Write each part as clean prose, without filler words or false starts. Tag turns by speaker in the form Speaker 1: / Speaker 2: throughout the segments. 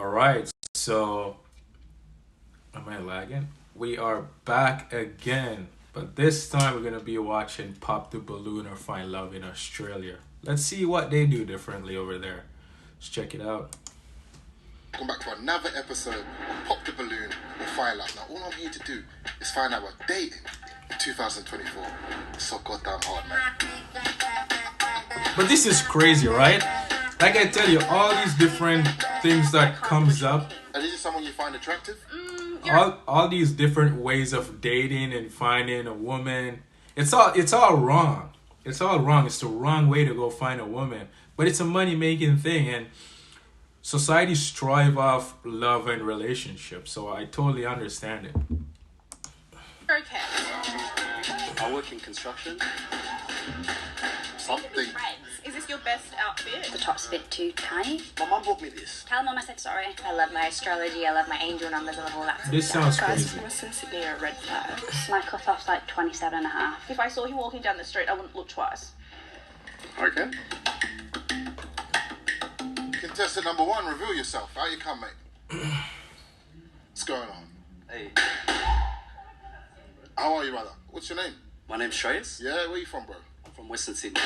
Speaker 1: All right, so am I lagging? We are back again, but this time we're gonna be watching Pop the Balloon or Find Love in Australia. Let's see what they do differently over there. Let's check it out.
Speaker 2: Welcome back to another episode of Pop the Balloon or Fire Love. Now, all I'm here to do is find out what dating in 2024 is so goddamn hard, man.
Speaker 1: But this is crazy, right? Like I tell you, all these different things that comes up.
Speaker 2: And is it someone you find attractive?
Speaker 1: All these different ways of dating and finding a woman. It's all wrong. It's all wrong. It's the wrong way to go find a woman. But it's a money making thing, and society strive off love and relationships. So I totally understand it.
Speaker 3: Okay.
Speaker 4: I work in construction.
Speaker 2: Something.
Speaker 3: Is this your best outfit?
Speaker 5: The top's a bit too tiny.
Speaker 2: My mum bought me this.
Speaker 5: Tell Mum I said sorry. I love my astrology, I love my angel numbers, I love all that.
Speaker 1: This sounds
Speaker 3: Guys
Speaker 1: crazy.
Speaker 3: from Western Sydney are red flags.
Speaker 5: My cutoff's like 27 and a half.
Speaker 3: If I saw him walking down the street, I wouldn't look twice.
Speaker 4: Okay.
Speaker 2: Contestant number one, reveal yourself. How you come, mate? What's going on?
Speaker 4: Hey,
Speaker 2: How are you, brother? What's your name?
Speaker 4: my name's Shreyas.
Speaker 2: Yeah, where you from, bro?
Speaker 4: I'm from Western Sydney.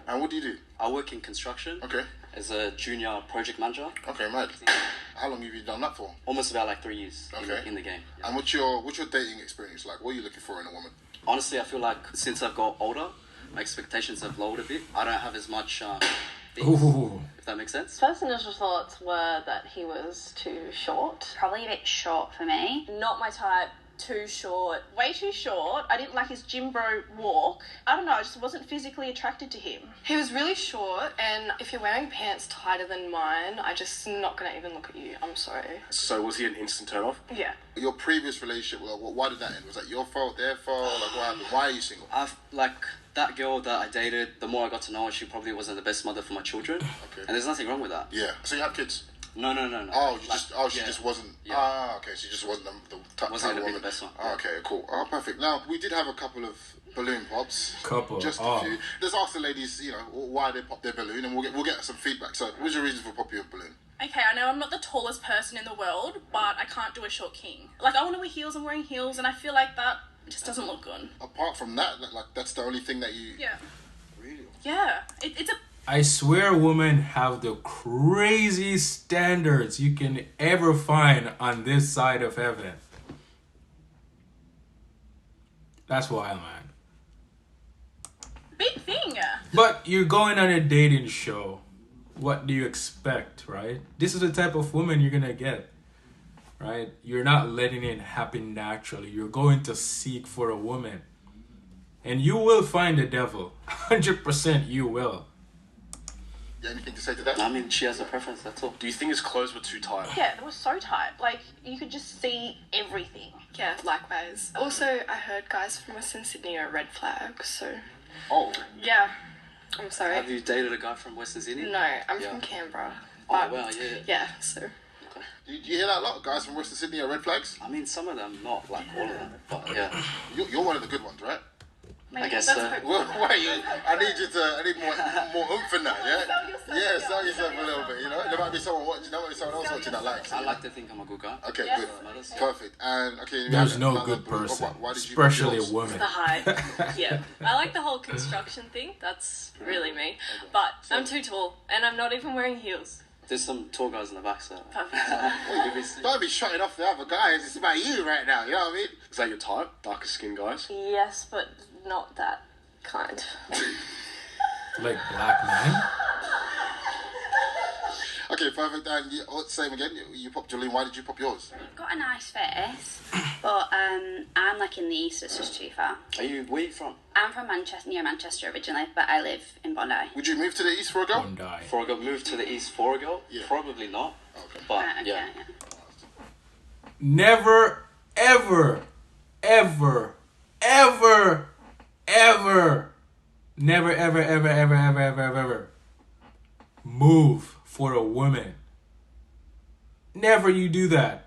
Speaker 2: And what do you do?
Speaker 4: I work in construction
Speaker 2: Okay.
Speaker 4: as a junior project manager.
Speaker 2: Okay, mate. How long have you done that for?
Speaker 4: Almost about like 3 years
Speaker 2: Okay.
Speaker 4: in the game.
Speaker 2: And what's your dating experience like? What are you looking for in a woman?
Speaker 4: Honestly, I feel like since I've got older, my expectations have lowered a bit. I don't have as much things,
Speaker 1: Ooh.
Speaker 4: if that makes sense.
Speaker 6: First initial thoughts were that he was too short.
Speaker 5: Probably a bit short for me.
Speaker 3: Not my type. Too short. Way too short. I didn't like his gym bro walk. I don't know, I just wasn't physically attracted to him.
Speaker 6: He was really short, and if you're wearing pants tighter than mine, I just not gonna even look at you. I'm sorry.
Speaker 7: So was he an instant turn off?
Speaker 6: Yeah.
Speaker 2: Your previous relationship, well, why did that end? Was that your fault, their fault? Like, what happened? Why are you single?
Speaker 4: I've like that girl that I dated. The more I got to know her, she probably wasn't the best mother for my children.
Speaker 2: Okay.
Speaker 4: And there's nothing wrong with that.
Speaker 2: Yeah. So you have kids?
Speaker 4: No.
Speaker 2: Oh, she
Speaker 4: yeah.
Speaker 2: just wasn't.
Speaker 4: Yeah.
Speaker 2: Ah, okay. She just wasn't the type
Speaker 4: Wasn't
Speaker 2: of
Speaker 4: gonna be
Speaker 2: woman.
Speaker 4: the best one.
Speaker 2: Ah, okay, cool. Oh, perfect. Now we did have a couple of balloon pops.
Speaker 1: Couple.
Speaker 2: Just a
Speaker 1: Oh.
Speaker 2: few. Let's ask the ladies, why they pop their balloon, and we'll get some feedback. So, what's your reason for popping your balloon?
Speaker 3: Okay, I know I'm not the tallest person in the world, but I can't do a short king. Like, I want to wear heels, I'm wearing heels, and I feel like that just doesn't look good.
Speaker 2: Apart from that, that's the only thing that you.
Speaker 3: Yeah.
Speaker 2: Really?
Speaker 3: Yeah. It's a...
Speaker 1: I swear women have the crazy standards you can ever find on this side of heaven. That's wild, man.
Speaker 3: big thing.
Speaker 1: But you're going on a dating show. What do you expect, right? This is the type of woman you're gonna get, right? You're not letting it happen naturally. You're going to seek for a woman. And you will find the devil. 100% you will.
Speaker 2: Yeah, anything to say to that?
Speaker 4: I mean, she has a preference. That's all.
Speaker 7: Do you think his clothes were too tight?
Speaker 3: Yeah, they were so tight. Like, you could just see everything.
Speaker 6: Yeah, likewise. Also, I heard guys from Western Sydney are red flags, so...
Speaker 2: Oh.
Speaker 6: Yeah. I'm sorry.
Speaker 4: Have you dated a guy from Western Sydney?
Speaker 6: No, I'm
Speaker 4: Yeah.
Speaker 6: from Canberra.
Speaker 4: Oh
Speaker 6: But-
Speaker 4: wow, yeah.
Speaker 6: Yeah, so...
Speaker 2: Do you hear that a lot? Guys from Western Sydney are red flags?
Speaker 4: I mean, some of them, not like all of them, but yeah.
Speaker 2: You're one of the good ones, right?
Speaker 4: I guess
Speaker 3: that's
Speaker 4: so.
Speaker 3: hope-
Speaker 2: Well, wait, I need more oomph in that, yeah?
Speaker 3: Sell yourself,
Speaker 2: Yeah,
Speaker 3: yeah.
Speaker 2: sell yourself a little bit, There might be someone watching, there might be someone else watching that likes it.
Speaker 4: I like to think I'm a good guy.
Speaker 2: Okay,
Speaker 3: Yes.
Speaker 2: good. Perfect. And, okay, we
Speaker 1: There's
Speaker 2: have
Speaker 1: no
Speaker 2: another
Speaker 1: good
Speaker 2: balloon.
Speaker 1: person,
Speaker 2: Why did you pop
Speaker 1: especially a
Speaker 2: yours?
Speaker 1: woman.
Speaker 8: The height. Yeah. I like the whole construction thing. That's really me. But I'm too tall and I'm not even wearing heels.
Speaker 4: There's some tall guys in the back, so.
Speaker 8: Perfect.
Speaker 2: Don't be shutting off the other guys. It's about you right now. You know what I mean?
Speaker 7: Is that your type? Darker skinned guys?
Speaker 8: Yes, but not that kind.
Speaker 1: Like black man.
Speaker 2: Okay, perfect. And same again. You popped Jolene. Why did you pop yours?
Speaker 5: Got a nice face, but I'm like in the east, it's just too far.
Speaker 4: Where are you from?
Speaker 5: I'm from Manchester, near Manchester originally, but I live in Bondi.
Speaker 2: Would you move to the east for a girl?
Speaker 1: One die.
Speaker 4: For a girl, move to the east for a girl?
Speaker 2: Yeah.
Speaker 4: Probably not.
Speaker 2: Okay.
Speaker 4: But
Speaker 5: Right, okay,
Speaker 4: yeah.
Speaker 1: Never, ever, ever, ever, ever, never, ever, ever, ever, ever, ever, ever, ever move for a woman. Never you do that.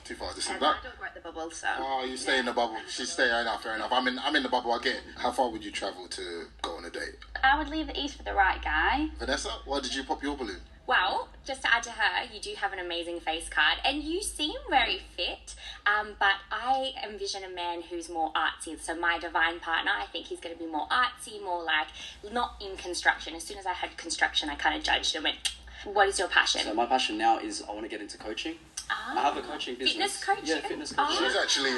Speaker 2: Too far. This
Speaker 5: I
Speaker 2: and
Speaker 5: don't
Speaker 2: that.
Speaker 5: go at the bubble, so.
Speaker 2: Oh, you stay in the bubble. She stay fair enough. I'm in the bubble. I get it. How far would you travel to go on a date?
Speaker 5: I would leave the East for the right guy.
Speaker 2: Vanessa, why did you pop your balloon?
Speaker 9: Well, just to add to her, you do have an amazing face card and you seem very fit, but I envision a man who's more artsy. So my divine partner, I think he's going to be more artsy, more like not in construction. As soon as I heard construction, I kind of judged and went, what is your passion?
Speaker 4: So my passion now is I want to get into coaching. I have a coaching business.
Speaker 9: Fitness coaching?
Speaker 4: Yeah, fitness coaching.
Speaker 2: She's actually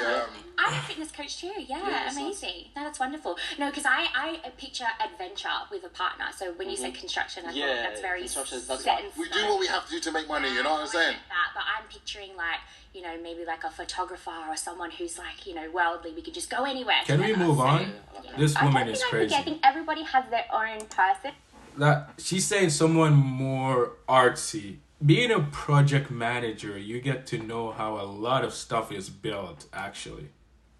Speaker 9: I'm a fitness coach too. Yeah,
Speaker 4: that's
Speaker 9: amazing. No, that's wonderful. No, because I picture adventure with a partner. So when you said construction, I thought that's very
Speaker 4: construction, that's
Speaker 9: set
Speaker 4: fine.
Speaker 9: in
Speaker 2: we do
Speaker 9: stone.
Speaker 2: what we have to do to make money. You know what I'm saying?
Speaker 9: But I'm picturing like, you know, maybe like a photographer or someone who's like, you know, worldly. We could just go anywhere.
Speaker 1: Can we
Speaker 9: together.
Speaker 1: move on?
Speaker 4: Yeah.
Speaker 1: This
Speaker 5: I
Speaker 1: woman
Speaker 5: don't
Speaker 1: is
Speaker 5: think
Speaker 1: crazy.
Speaker 5: I think everybody has their own person.
Speaker 1: That she's saying someone more artsy. Being a project manager, you get to know how a lot of stuff is built, actually.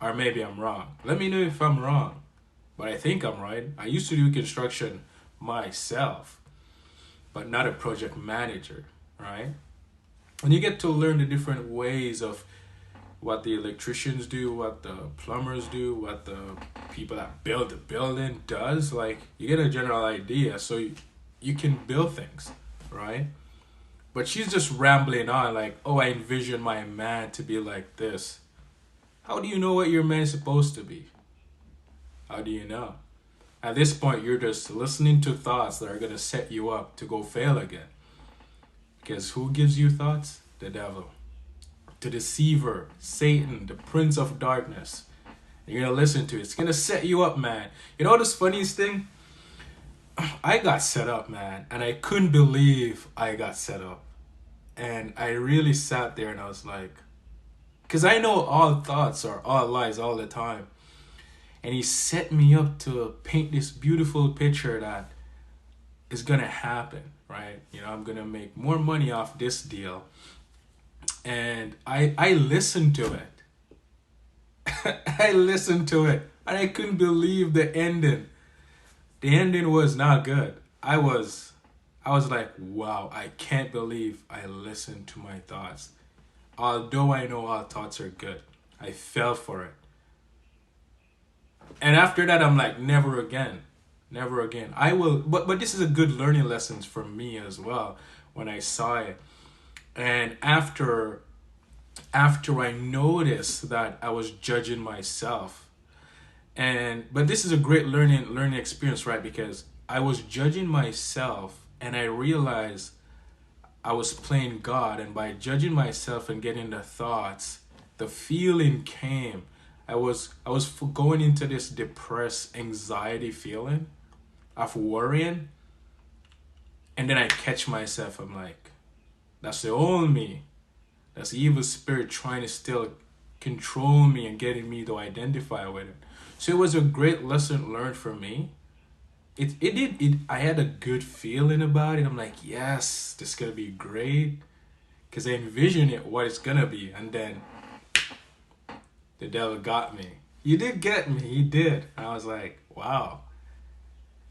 Speaker 1: Or maybe I'm wrong. Let me know if I'm wrong. But I think I'm right. I used to do construction myself, but not a project manager, right? And you get to learn the different ways of what the electricians do, what the plumbers do, what the people that build the building does. Like, you get a general idea, so you can build things, right? But she's just rambling on like, oh, I envision my man to be like this. How do you know what your man's supposed to be? How do you know? At this point, you're just listening to thoughts that are going to set you up to go fail again. Because who gives you thoughts? The devil. The deceiver, Satan, the prince of darkness. You're going to listen to it. It's going to set you up, man. You know this funniest thing? I got set up, man. And I couldn't believe I got set up. And I really sat there and I was like, because I know all thoughts are all lies all the time. And he set me up to paint this beautiful picture that is going to happen, right? You know, I'm going to make more money off this deal. And I listened to it. I listened to it. And I couldn't believe the ending. The ending was not good. I was like, wow, I can't believe I listened to my thoughts. Although I know all thoughts are good, I fell for it. And after that, I'm like, never again. Never again. I will, but this is a good learning lessons for me as well when I saw it. And after I noticed that I was judging myself, but this is a great learning experience, right? Because I was judging myself and I realized I was playing God, and by judging myself and getting the thoughts, the feeling came. I was going into this depressed anxiety feeling of worrying, and then I catch myself. I'm like, that's the old me. That's the evil spirit trying to still control me and getting me to identify with it. So it was a great lesson learned for me. I had a good feeling about it. I'm like, yes, this is gonna be great, because I envision it what it's gonna be, and then the devil got me. You did get me. He did. I was like, wow.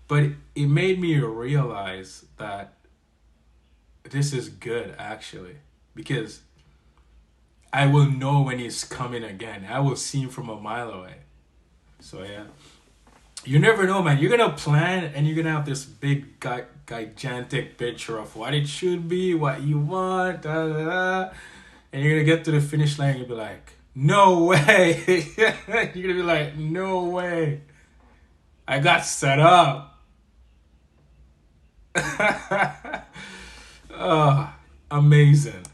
Speaker 1: But it made me realize that this is good, actually, because I will know when he's coming again. I will see him from a mile away. So yeah. You never know, man. You're going to plan and you're going to have this big, gigantic picture of what it should be, what you want, da, da, da. And you're going to get to the finish line and you'll be like, no way. You're going to be like, no way. I got set up. Oh, amazing.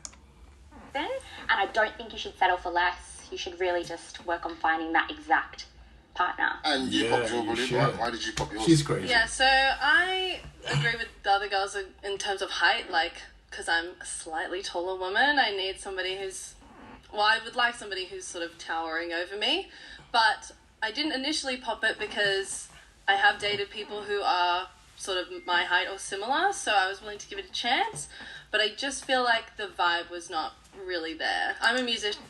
Speaker 5: And I don't think you should settle for less. You should really just work on finding that exact partner.
Speaker 2: And you popped your balloon. Why did you pop yours?
Speaker 1: She's crazy.
Speaker 8: Yeah, so I agree with the other girls in terms of height, like, because I'm a slightly taller woman, I need somebody I would like somebody who's sort of towering over me, but I didn't initially pop it because I have dated people who are sort of my height or similar, so I was willing to give it a chance, but I just feel like the vibe was not really there. I'm a musician.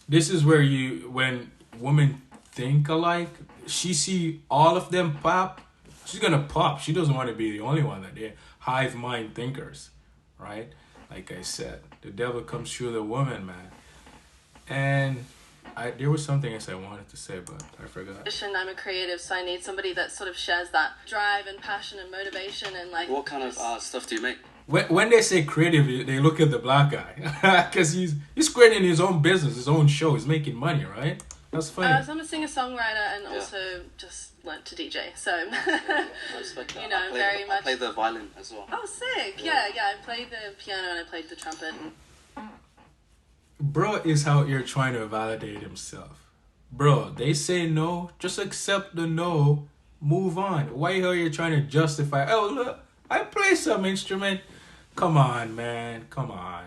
Speaker 1: This is where when women think alike, she see all of them pop, she's gonna pop. She doesn't want to be the only one that they're hive mind thinkers, right? Like I said, the devil comes through the woman, man. And There was something else I wanted to say, but I forgot.
Speaker 8: I'm a creative, so I need somebody that sort of shares that drive and passion and motivation and like.
Speaker 4: What kind of stuff do you make?
Speaker 1: When they say creative, they look at the black guy because he's creating his own business, his own show. He's making money, right? That's funny.
Speaker 8: So I'm a singer-songwriter and also just learnt to DJ. So,
Speaker 4: I respect that.
Speaker 8: you know, very
Speaker 4: I
Speaker 8: much.
Speaker 4: play the violin as well.
Speaker 8: Oh, sick! Yeah. I played the piano and I played the trumpet.
Speaker 1: Bro is out here trying to validate himself. Bro, they say no, just accept the no, move on. Why are you trying to justify, oh, look, I play some instrument. Come on, man, come on.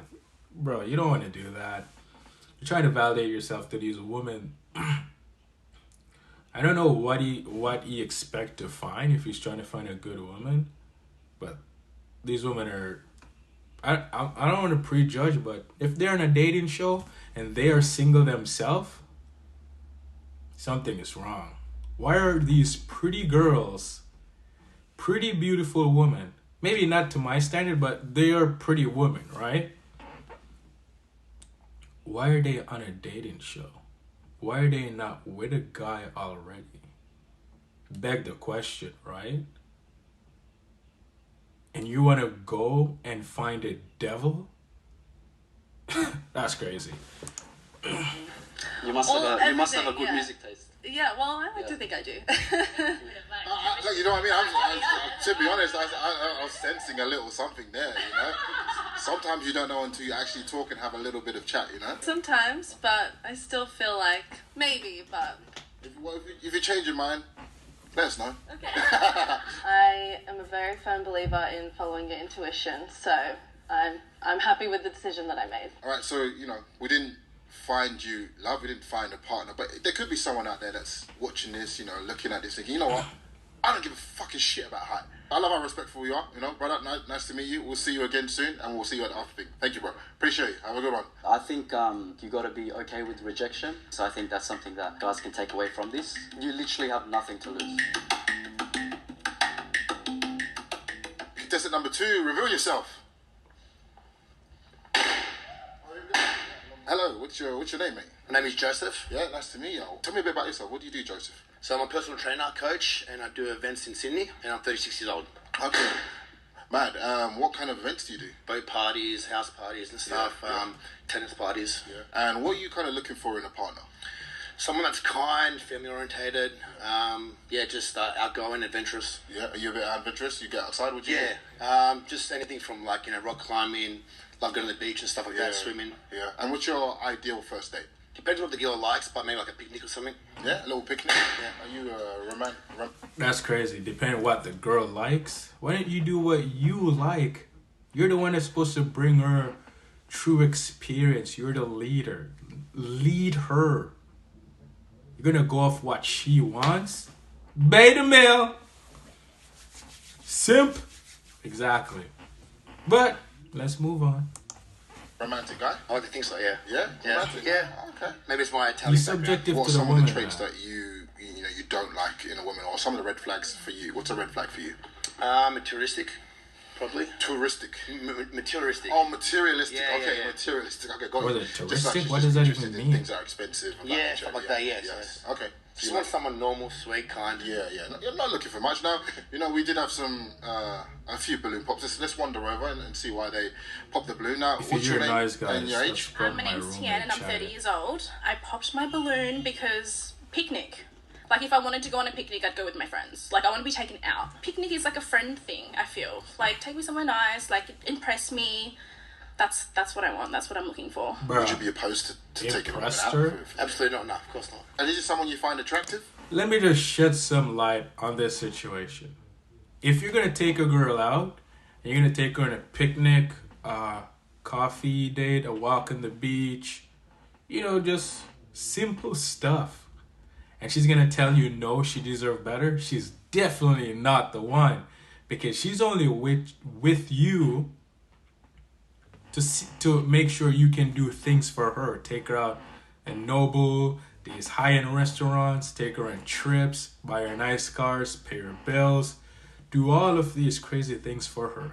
Speaker 1: Bro, you don't want to do that. You're trying to validate yourself to these women. I don't know what he expect to find if he's trying to find a good woman, but these women are... I don't want to prejudge, but if they're in a dating show and they are single themselves, something is wrong. Why are these pretty girls, pretty beautiful women, maybe not to my standard, but they are pretty women, right? Why are they on a dating show? Why are they not with a guy already? Beg the question, right? And you want to go and find a devil? That's crazy.
Speaker 4: You must have a good music taste.
Speaker 8: Yeah, well, I like to think I do.
Speaker 2: Look, you know what I mean? To be honest, I was sensing a little something there, you know? Sometimes you don't know until you actually talk and have a little bit of chat, you know?
Speaker 8: Sometimes, but I still feel like maybe, but...
Speaker 2: If you change your mind, let us know.
Speaker 8: Okay. I am a very firm believer in following your intuition, so I'm happy with the decision that I made.
Speaker 2: All right, so, you know, we didn't find you love, we didn't find a partner, but there could be someone out there that's watching this, you know, looking at this thinking, you know what, I don't give a fucking shit about height. I love how respectful you are, you know, brother, nice to meet you. We'll see you again soon, and we'll see you at the after thing. Thank you, bro. Appreciate it. Have a good one.
Speaker 4: I think you got to be okay with rejection. So I think that's something that guys can take away from this. You literally have nothing to lose.
Speaker 2: Contestant number 2, reveal yourself. Hello, what's your name, mate?
Speaker 10: My name is Joseph.
Speaker 2: Yeah, nice to meet you. Tell me a bit about yourself. What do you do, Joseph?
Speaker 10: So I'm a personal trainer, coach, and I do events in Sydney, and I'm 36 years old.
Speaker 2: Okay. Mad. What kind of events do you do?
Speaker 10: Boat parties, house parties and stuff,
Speaker 2: Yeah.
Speaker 10: tennis parties.
Speaker 2: Yeah. And what are you kind of looking for in a partner?
Speaker 10: Someone that's kind, family-orientated, just outgoing, adventurous.
Speaker 2: Yeah, are you a bit adventurous? You get outside, would you?
Speaker 10: Yeah, just anything from like, rock climbing, love going to the beach and stuff like that, swimming.
Speaker 2: Yeah. And what's your ideal first date?
Speaker 10: Depends on what the girl likes, but maybe like a picnic or something.
Speaker 2: Yeah, a little picnic. Yeah. Are you a romantic?
Speaker 1: That's crazy. Depending on what the girl likes. Why don't you do what you like? You're the one that's supposed to bring her true experience. You're the leader. Lead her. You're gonna go off what she wants. Beta male. Simp. Exactly. But let's move on.
Speaker 2: Romantic guy?
Speaker 10: I like to think so, yeah.
Speaker 2: Yeah?
Speaker 10: Yeah.
Speaker 2: Romantic?
Speaker 10: Yeah.
Speaker 2: Okay.
Speaker 10: Maybe it's my Italian
Speaker 1: He's
Speaker 10: background.
Speaker 1: subjective
Speaker 2: What
Speaker 1: to
Speaker 2: are
Speaker 1: the
Speaker 2: some
Speaker 1: woman.
Speaker 2: of the traits
Speaker 1: man.
Speaker 2: that you don't like in a woman, or some of the red flags for you? What's a red flag for you?
Speaker 10: Materialistic, probably.
Speaker 2: Touristic.
Speaker 10: Materialistic.
Speaker 2: Oh, materialistic.
Speaker 10: Yeah,
Speaker 2: okay,
Speaker 10: yeah.
Speaker 2: materialistic. Okay, got
Speaker 1: Or
Speaker 2: it.
Speaker 1: the
Speaker 2: Just
Speaker 1: touristic?
Speaker 2: like she's
Speaker 1: What
Speaker 2: just
Speaker 1: does that
Speaker 2: interested
Speaker 1: even
Speaker 2: in
Speaker 1: mean?
Speaker 2: things that are expensive. of that
Speaker 10: Yeah,
Speaker 2: nature.
Speaker 10: stuff like that, yes.
Speaker 2: Okay. So
Speaker 10: Just
Speaker 2: you
Speaker 10: want
Speaker 2: like-
Speaker 10: someone normal, sweet, kind.
Speaker 2: Yeah. You're not looking for much now. You know, we did have a few balloon pops. Let's wander over and see why they popped the balloon. Now,
Speaker 1: If
Speaker 2: what's
Speaker 1: you're
Speaker 2: your name
Speaker 1: nice, guys,
Speaker 2: and your
Speaker 1: that's
Speaker 2: age?
Speaker 1: probably
Speaker 3: My name's
Speaker 1: roommate
Speaker 3: Tian and I'm 30
Speaker 1: chatting.
Speaker 3: years old. I popped my balloon because picnic. Like if I wanted to go on a picnic, I'd go with my friends. Like I want to be taken out. Picnic is like a friend thing, I feel. Like take me somewhere nice, like impress me. That's what I want. That's what I'm looking for.
Speaker 2: Would you be opposed to taking a woman
Speaker 1: Impressed
Speaker 2: out?
Speaker 1: her?
Speaker 10: Absolutely not, no, of course not.
Speaker 2: And is it someone you find attractive?
Speaker 1: Let me just shed some light on this situation. If you're gonna take a girl out, and you're gonna take her on a picnic, coffee date, a walk on the beach, just simple stuff, and she's gonna tell you no, she deserves better, she's definitely not the one, because she's only with you to make sure you can do things for her. Take her out and Noble, these high-end restaurants, take her on trips, buy her nice cars, pay her bills, do all of these crazy things for her.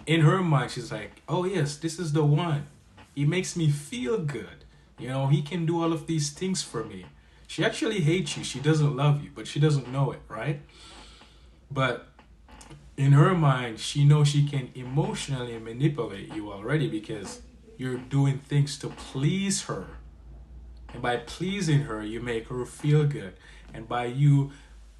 Speaker 1: In her mind, she's like, oh yes, this is the one. He makes me feel good. You know, he can do all of these things for me. She actually hates you. She doesn't love you, but she doesn't know it, right? But in her mind, she knows she can emotionally manipulate you already because you're doing things to please her. And by pleasing her, you make her feel good. And by you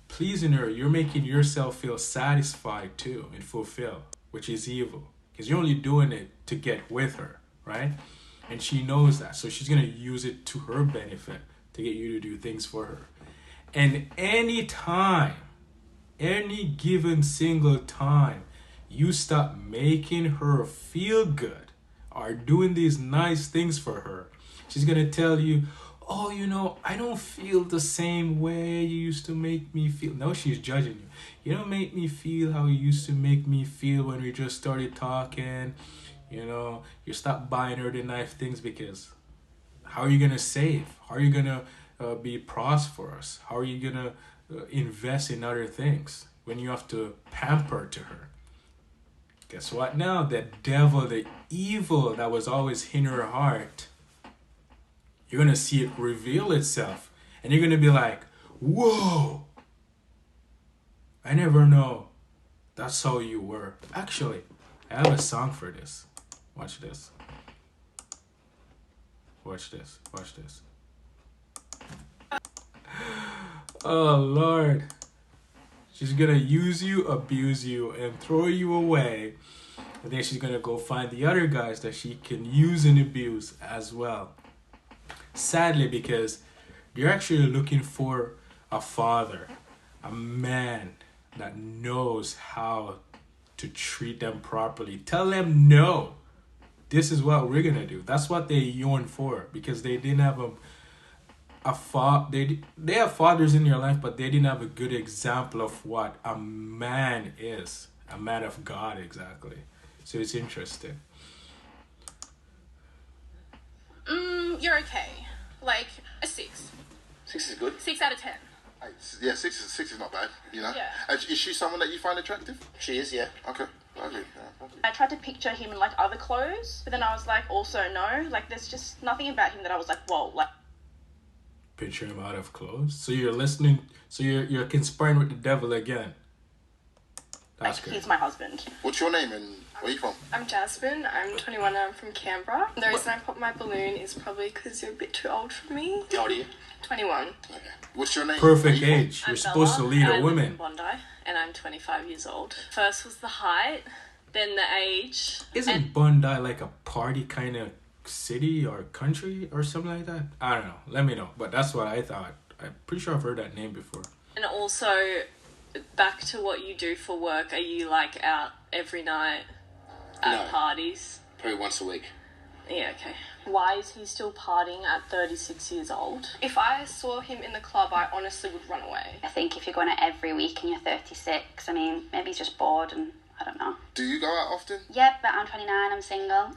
Speaker 1: pleasing her, you're making yourself feel satisfied too and fulfilled, which is evil. Because you're only doing it to get with her, right? And she knows that. So she's going to use it to her benefit to get you to do things for her. And any given single time, you stop making her feel good or doing these nice things for her, she's going to tell you, oh, you know, I don't feel the same way you used to make me feel. No, she's judging you. You don't make me feel how you used to make me feel when we just started talking. You know, you stop buying her the nice things because how are you going to save? How are you going to be prosperous? How are you going to invest in other things when you have to pamper to her? Guess what now? The devil, the evil that was always in her heart, you're going to see it reveal itself. And you're going to be like, whoa, I never know that's how you were. Actually, I have a song for this. Watch this. Watch this. Watch this. Oh, Lord. She's going to use you, abuse you, and throw you away. And then she's going to go find the other guys that she can use and abuse as well. Sadly, because they're actually looking for a father, a man that knows how to treat them properly. Tell them, no, this is what we're going to do. That's what they yearn for, because they didn't have they have fathers in their life, but they didn't have a good example of what a man is, a man of God, exactly. So it's interesting.
Speaker 3: You're okay. Like a 6.
Speaker 2: 6 is good.
Speaker 3: 6 out of 10.
Speaker 2: Yeah, six is not bad, you know?
Speaker 3: Yeah.
Speaker 2: Is she someone that you find attractive?
Speaker 10: She is, yeah.
Speaker 2: Okay, lovely. Yeah, lovely.
Speaker 3: I tried to picture him in like other clothes, but then I was like, also no. Like, there's just nothing about him that I was like, whoa. Like,
Speaker 1: Picture him out of clothes. So you're listening. So you're conspiring with the devil again. That's good.
Speaker 3: he's my husband.
Speaker 2: What's your name and where are you from?
Speaker 6: I'm Jasmine, I'm 21 and I'm from Canberra. The reason I popped my balloon is probably because you're a bit too old for me.
Speaker 10: How old are you?
Speaker 6: 21.
Speaker 2: Okay. What's your name?
Speaker 1: Perfect
Speaker 2: Where are you
Speaker 1: age.
Speaker 8: I'm
Speaker 1: You're supposed to
Speaker 8: Bella,
Speaker 1: lead
Speaker 8: and I
Speaker 1: a
Speaker 8: live
Speaker 1: woman.
Speaker 8: in Bondi, and I'm 25 years old. First was the height, then the age.
Speaker 1: Isn't Bondi like a party kind of city or country or something like that? I don't know. Let me know. But that's what I thought. I'm pretty sure I've heard that name before.
Speaker 8: And also, back to what you do for work, are you like out every night at
Speaker 10: No.
Speaker 8: parties?
Speaker 10: Probably once a week.
Speaker 8: Yeah, okay.
Speaker 3: Why is he still partying at 36 years old?
Speaker 6: If I saw him in the club, I honestly would run away.
Speaker 5: I think if you're going out every week and you're 36, I mean, maybe he's just bored and I don't know.
Speaker 2: Do you go out often?
Speaker 5: Yep, but I'm 29, I'm single.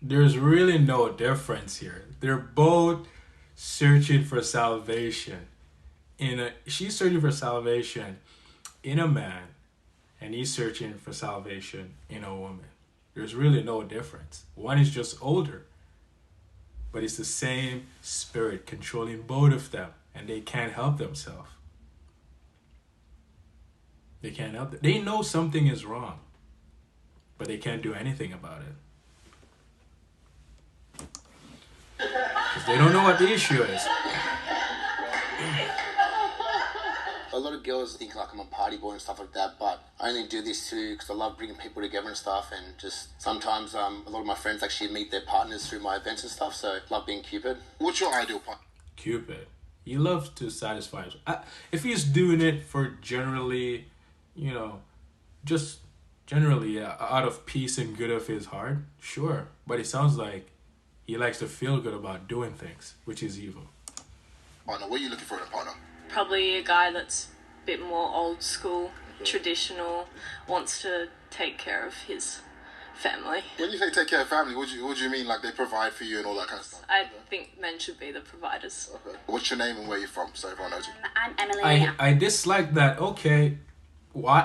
Speaker 1: There's really no difference here. They're both searching for salvation. She's searching for salvation in a man, and he's searching for salvation in a woman. There's really no difference. One is just older, but it's the same spirit controlling both of them, and they can't help themselves. They can't help it. They know something is wrong, but they can't do anything about it. Because they don't know what the issue is.
Speaker 10: A lot of girls think like I'm a party boy and stuff like that, but I only do this too because I love bringing people together and stuff, and just sometimes a lot of my friends actually meet their partners through my events and stuff, so I love being Cupid.
Speaker 2: What's your ideal partner?
Speaker 1: Cupid. He loves to satisfy us. If he's doing it for generally, just generally out of peace and good of his heart, sure. But it sounds like he likes to feel good about doing things, which is evil.
Speaker 2: Partner, what are you looking for in a partner?
Speaker 8: Probably a guy that's a bit more old school, traditional, wants to take care of his family.
Speaker 2: When you say take care of family, what do you mean? Like they provide for you and all that kind of stuff?
Speaker 8: I think men should be the providers.
Speaker 2: Okay. What's your name and where you're from, so everyone knows you?
Speaker 5: I'm Emily.
Speaker 1: I dislike that. Okay, what?